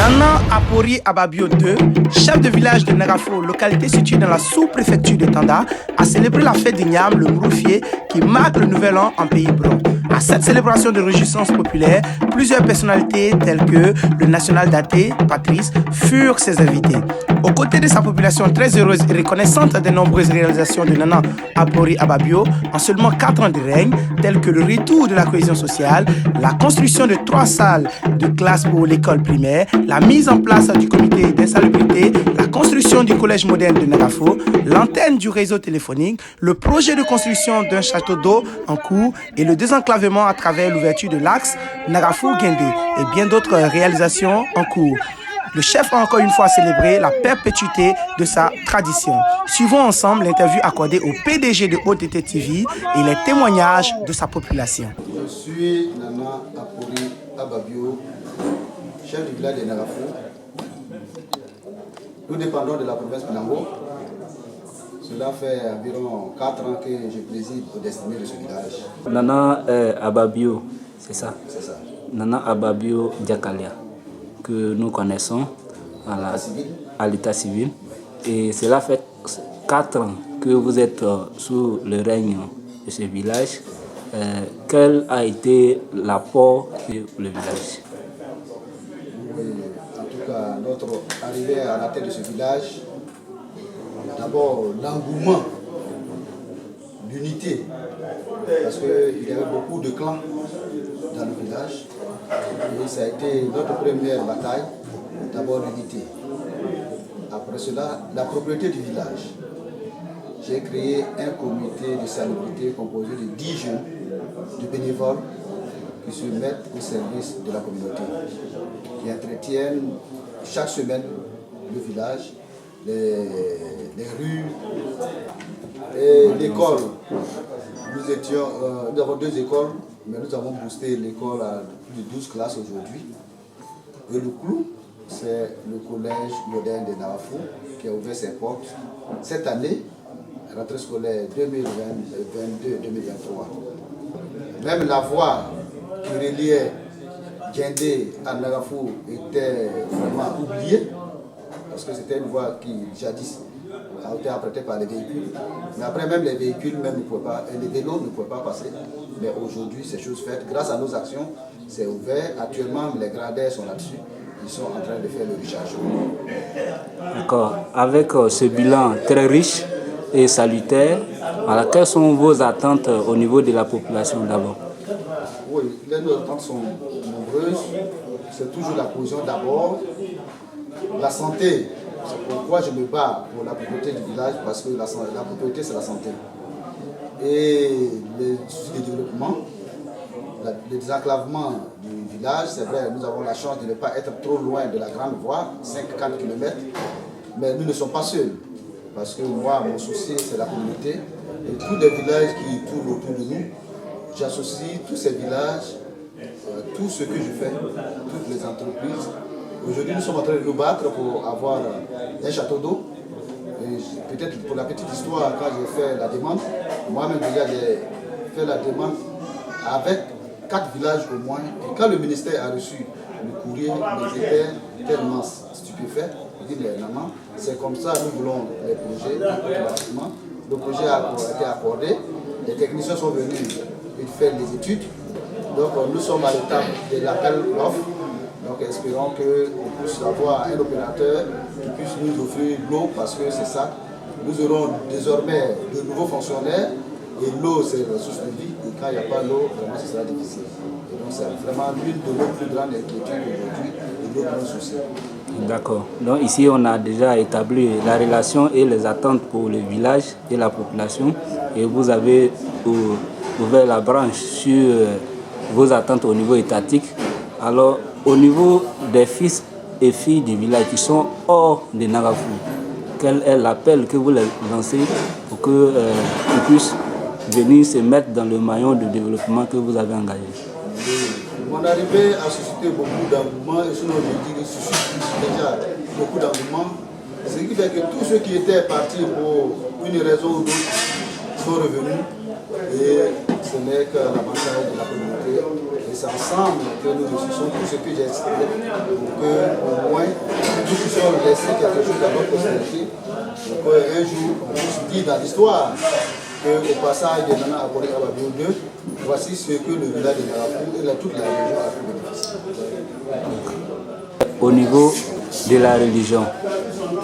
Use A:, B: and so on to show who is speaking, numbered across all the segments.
A: Nana Apori Ababio II, chef de village de Nagafo, localité située dans la sous-préfecture de Tanda, a célébré la fête d'Ignam, le Mroufié, qui marque le nouvel an en pays blanc. À cette célébration de réjouissance populaire, plusieurs personnalités telles que le national daté, Patrice, furent ses invités. Aux côtés de sa population très heureuse et reconnaissante des nombreuses réalisations de Nana Apori Ababio en seulement 4 ans de règne, telles que le retour de la cohésion sociale, la construction de 3 salles de classe pour l'école primaire, la mise en place du comité d'insalubrité, la construction du collège moderne de Nagafo, l'antenne du réseau téléphonique, le projet de construction d'un château d'eau en cours et le désenclavement à travers l'ouverture de l'axe Nagafo-Guindé et bien d'autres réalisations en cours. Le chef a encore une fois célébré la perpétuité de sa tradition. Suivons ensemble l'interview accordée au PDG de OTT TV et les témoignages de sa population.
B: Je suis Nana Apori Ababio, chef du village de Nagafo. Nous dépendons de la province Penango. Cela fait environ 4 ans que je préside au destiné de ce village.
C: Nana Ababio, c'est ça?
B: C'est ça.
C: Nana Ababio Diakalia, que nous connaissons à l'état civil. Et cela fait 4 ans que vous êtes sous le règne de ce village. Quel a été l'apport de le village?
B: Oui, en tout cas, notre arrivée à la tête de ce village, d'abord l'engouement, l'unité, parce qu'il y avait beaucoup de clans dans le village. Et ça a été notre première bataille, d'abord l'unité. Après cela, la propriété du village. J'ai créé un comité de salubrité composé de 10 jeunes, de bénévoles qui se mettent au service de la communauté, qui entretiennent chaque semaine le village, les rues et l'école. Nous avons 2 écoles, mais nous avons boosté l'école à plus de 12 classes aujourd'hui. Et le clou, c'est le collège moderne de Nagafo qui a ouvert ses portes cette année, rentrée scolaire 2022-2023. Même la voie qui reliait Guindé à Nagafo était vraiment oubliée, parce que c'était une voie qui, jadis, a été empruntée par les véhicules. Mais après, même les véhicules même ne pouvaient pas, et les vélos ne pouvaient pas passer. Mais aujourd'hui, c'est chose faite. Grâce à nos actions, c'est ouvert. Actuellement, les gradins sont là-dessus. Ils sont en train de faire le rechargement. D'accord.
C: Avec ce bilan très riche et salutaire, alors, quelles sont vos attentes au niveau de la population d'abord?
B: Oui, les attentes sont nombreuses. C'est toujours la cohésion d'abord. La santé, c'est pourquoi je me bats pour la propriété du village, parce que la propriété, c'est la santé. Et les soucis de développement, le désenclavement du village, c'est vrai, nous avons la chance de ne pas être trop loin de la grande voie, 5-4 km, mais nous ne sommes pas seuls, parce que moi, mon souci, c'est la communauté, et tous les villages qui tournent autour de nous, j'associe tous ces villages, tout ce que je fais, toutes les entreprises. Aujourd'hui, nous sommes en train de nous battre pour avoir un château d'eau. Peut-être pour la petite histoire, quand j'ai fait la demande, moi-même déjà j'ai fait la demande avec 4 villages au moins. Et quand le ministère a reçu le courrier, ils étaient tellement stupéfaits. Ils disent, maman, c'est comme ça, nous voulons les projets. Automatiquement, le projet a été accordé. Les techniciens sont venus faire les études. Donc nous sommes à l'étape de l'appel d'offres. Donc espérons qu'on puisse avoir un opérateur qui puisse nous offrir l'eau, parce que c'est ça. Nous aurons désormais de nouveaux fonctionnaires, et l'eau c'est la source de vie, et quand il n'y a pas l'eau, vraiment ce sera difficile. Et donc c'est vraiment l'une de nos plus grandes inquiétudes aujourd'hui et nos grands soucis. D'accord.
C: Donc ici on a déjà établi la relation et les attentes pour le village et la population, et vous avez ouvert la branche sur vos attentes au niveau étatique. Alors, au niveau des fils et filles du village qui sont hors de Nagafo, quel est l'appel que vous leur lancez pour qu'ils puissent venir se mettre dans le maillon de développement que vous avez engagé?
B: Mon arrivée a suscité beaucoup d'engouement, et sinon je dis qu'il suscite déjà beaucoup d'engouement. Ce qui fait que tous ceux qui étaient partis pour une raison ou d'autre sont revenus, et ce n'est que l'avantage de la communauté. Et c'est ensemble que nous réussissons tout ce que j'ai expliqué pour qu'au moins nous puissions laisser quelque chose à notre postérité. Pour qu'un jour on puisse dire dans l'histoire qu'au passage de Nana Abori Ababio II, voici ce que le village de Narafou et toute la région a pu bénéficier.
C: Au niveau de la religion,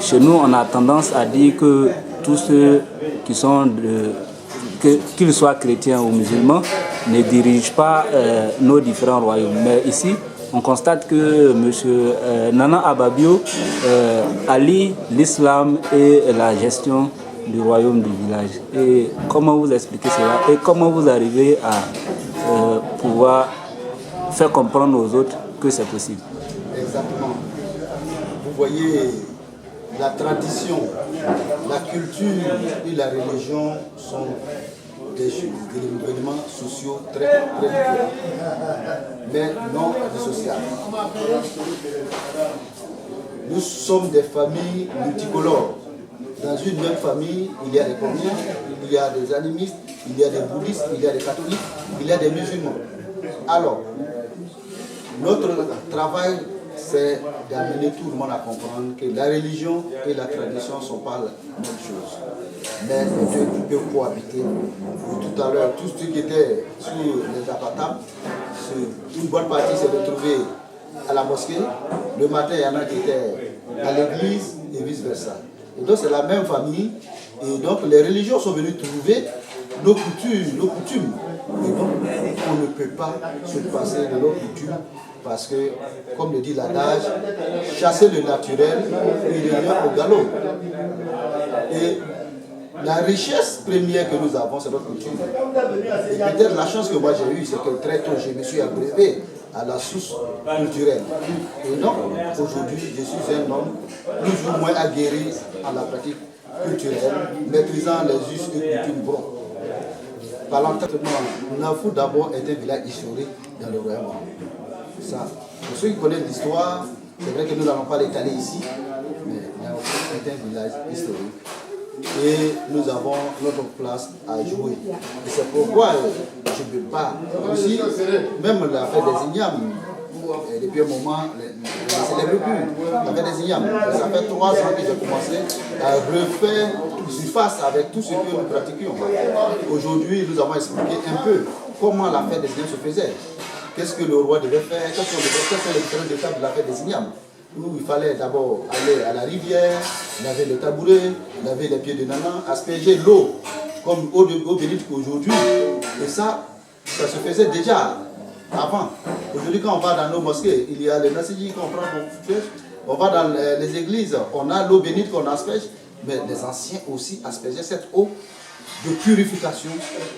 C: chez nous, on a tendance à dire que tous ceux qui sont, qu'ils soient chrétiens ou musulmans, ne dirigent pas nos différents royaumes. Mais ici, on constate que M. Nana Ababio allie l'islam et la gestion du royaume du village. Et comment vous expliquez cela? Et comment vous arrivez à pouvoir faire comprendre aux autres que c'est possible?
B: Exactement. Vous voyez, la tradition, la culture et la religion sont des événements sociaux très différents, mais non dissociables. Nous sommes des familles multicolores. Dans une même famille, il y a des combien, il y a des animistes, il y a des bouddhistes, il y a des catholiques, il y a des musulmans. Alors, notre travail, c'est d'amener tout le monde à comprendre que la religion et la tradition ne sont pas la même chose. Mais les deux peuvent cohabiter. Tout à l'heure, tout ce qui était sur les apatables, une bonne partie s'est retrouvée à la mosquée. Le matin, il y en a qui étaient à l'église et vice-versa. Et donc, c'est la même famille. Et donc, les religions sont venues trouver nos coutumes. Et donc, on ne peut pas se passer de nos coutumes parce que, comme le dit l'adage, chasser le naturel, il revient au galop. Et la richesse première que nous avons, c'est notre coutume. Et peut-être la chance que moi j'ai eue, c'est que très tôt, je me suis abrévé à la source culturelle. Et donc, aujourd'hui, je suis un homme plus ou moins aguerri à la pratique culturelle, maîtrisant les us et coutumes bons. Parlant de Nafou, d'abord, est un village historique dans le royaume. Ça, pour ceux qui connaissent l'histoire, c'est vrai que nous n'allons pas l'étaler ici, mais Nafou est un village historique. Et nous avons notre place à jouer. Et c'est pourquoi je ne peux pas. Aussi, même la fête des Ignames, depuis un moment, je ne célèbre plus la fête des Ignames. Ça fait 3 ans que j'ai commencé à refaire surface avec tout ce que nous pratiquions. Aujourd'hui, nous avons expliqué un peu comment la fête des Ignames se faisait. Qu'est-ce que le roi devait faire, quelles sont les différentes étapes de la fête des Ignames. Où il fallait d'abord aller à la rivière, laver les tabourets, laver les pieds de Nana, asperger l'eau comme eau bénite qu'aujourd'hui. Et ça se faisait déjà avant. Aujourd'hui, quand on va dans nos mosquées, il y a les nassidji qu'on prend pour faire. On va dans les églises, on a l'eau bénite qu'on asperge, mais les anciens aussi aspergeaient cette eau de purification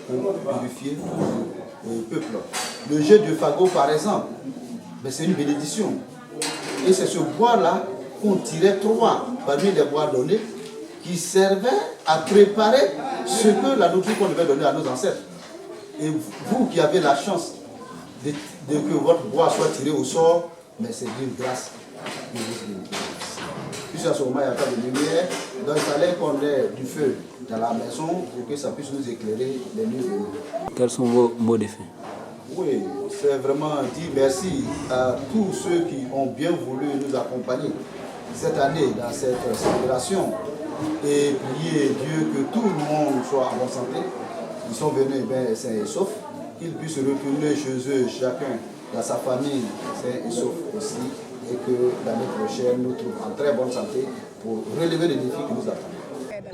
B: pour purifier le peuple. Le jeu de fagot, par exemple, c'est une bénédiction. Et c'est ce bois-là qu'on tirait 3 parmi les bois donnés qui servaient à préparer ce que la nourriture qu'on devait donner à nos ancêtres. Et vous qui avez la chance de que votre bois soit tiré au sort, mais c'est d'une grâce. Puisqu'à ce moment, il n'y a pas de lumière, donc il fallait qu'on ait du feu dans la maison pour que ça puisse nous éclairer les nuits venues.
C: Quels sont vos mots de fin?
B: Oui, c'est vraiment dire merci à tous ceux qui ont bien voulu nous accompagner cette année dans cette célébration et prier Dieu que tout le monde soit en bonne santé. Ils sont venus bien sains et saufs, qu'ils puissent retourner chez eux, chacun dans sa famille, sains et saufs aussi, et que l'année prochaine nous trouve en très bonne santé pour relever les défis qui nous attendent.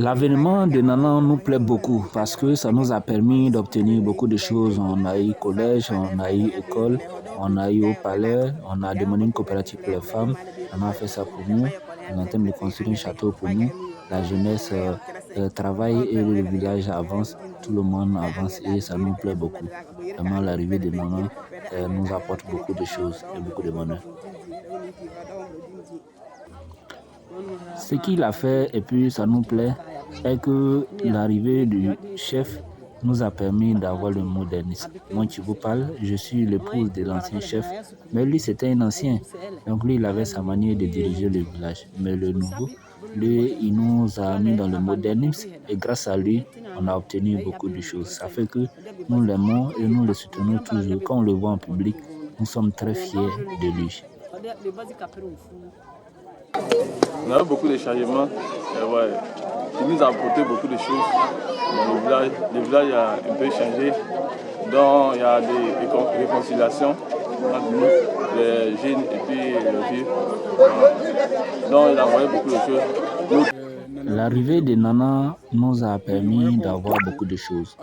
C: L'avènement de Nana nous plaît beaucoup parce que ça nous a permis d'obtenir beaucoup de choses. On a eu collège, on a eu école, on a eu au palais, on a demandé une coopérative pour les femmes. On a fait ça pour nous. On est en train de construire un château pour nous. La jeunesse travaille et le village avance. Tout le monde avance et ça nous plaît beaucoup. Vraiment, l'arrivée de Nana nous apporte beaucoup de choses et beaucoup de bonheur. Ce qu'il a fait, et puis ça nous plaît, est que l'arrivée du chef nous a permis d'avoir le modernisme. Moi, tu vous parle, je suis l'épouse de l'ancien chef, mais lui, c'était un ancien. Donc lui, il avait sa manière de diriger le village. Mais le nouveau, lui, il nous a mis dans le modernisme et grâce à lui, on a obtenu beaucoup de choses. Ça fait que nous l'aimons et nous le soutenons toujours. Quand on le voit en public, nous sommes très fiers de lui.
D: On a eu beaucoup de changements. Ouais. Il nous a apporté beaucoup de choses dans le village. Le village a un peu changé. Donc il y a des réconciliations entre nous, les jeunes et puis les vieux. Donc il a envoyé beaucoup de choses.
C: L'arrivée de Nana nous a permis d'avoir beaucoup de choses.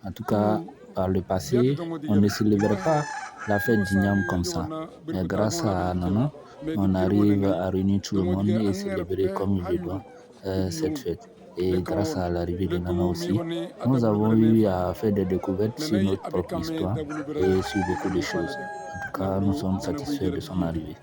C: En tout cas, par le passé, on ne célébrait pas la fête d'Ignam comme ça. Mais grâce à Nana, on arrive à réunir tout le monde et célébrer comme il le doit cette fête. Et grâce à l'arrivée de Nana aussi, nous avons eu à faire des découvertes sur notre propre histoire et sur beaucoup de choses. En tout cas, nous sommes satisfaits de son arrivée.